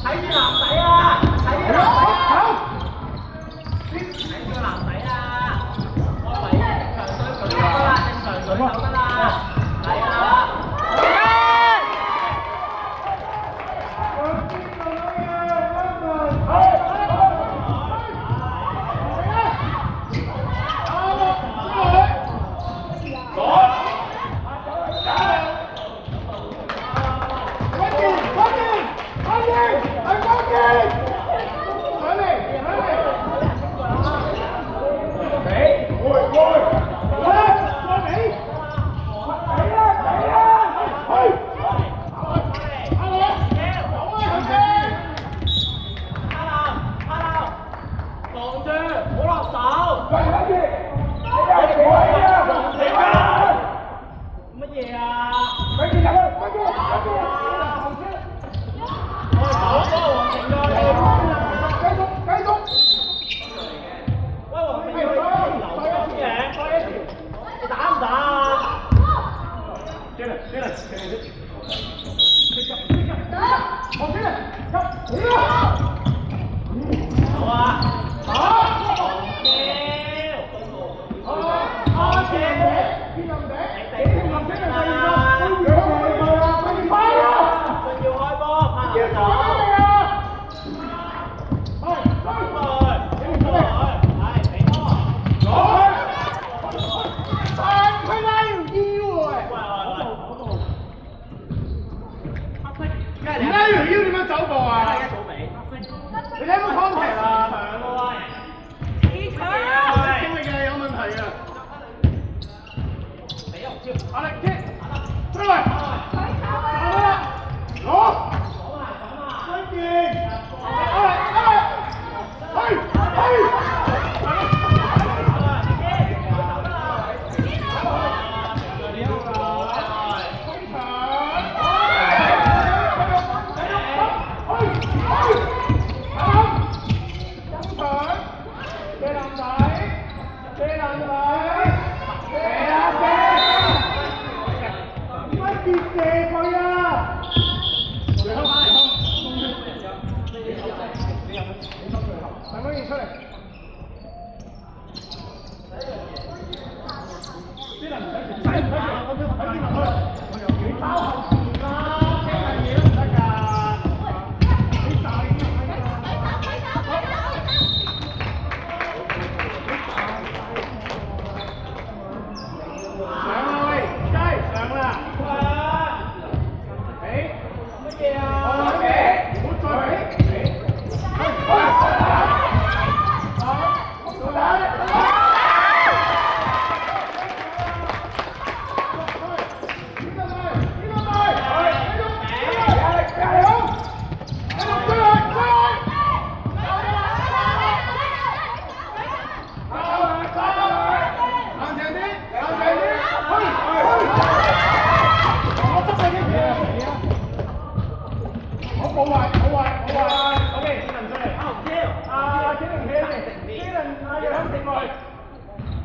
睇住男仔啊！走步啊？一早尾。你睇冇 contact 啊？長咯你長！經歷嘅有問題啊！壓力擊，出嚟！打啦！攞！關鍵！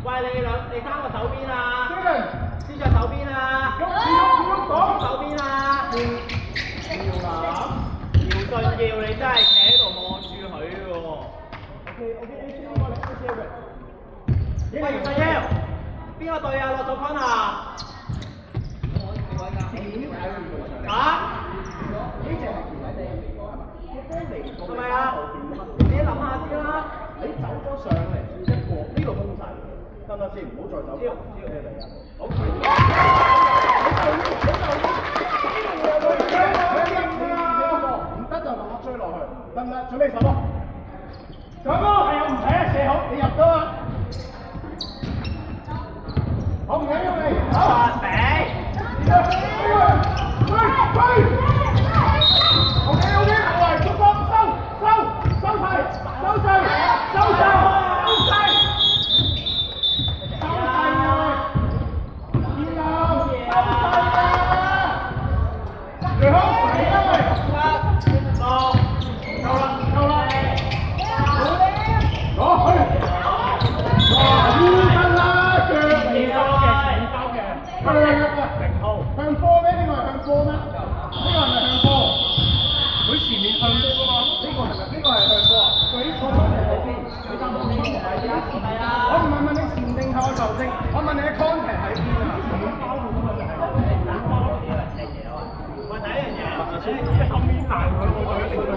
喂，你三個手邊啊？黐著手邊啊？手邊啊？姚信耀，你真係企喺度望住佢喎。喂，姚信耀，邊個隊啊？落咗坤啊？係咪啊？你諗下先啦。你走咗上嚟一個呢個攻勢，得唔得先？唔好再走。招你嚟啊！好。唔得就慢慢追落去，得唔得？準備手波。上波係有唔睇啊？射好，你入咗啊！好唔緊要你。好。俾。向波咩？呢個係向波咩？呢個係咪向波？佢前面向波㗎嘛？呢個係咪？呢個係向波啊？佢呢個係咪先？你擔當邊個位置啊？係啊！我唔係問你前定後球證，我問你嘅 contact 喺邊啊？喂，第一樣嘢，後面彈佢，我覺得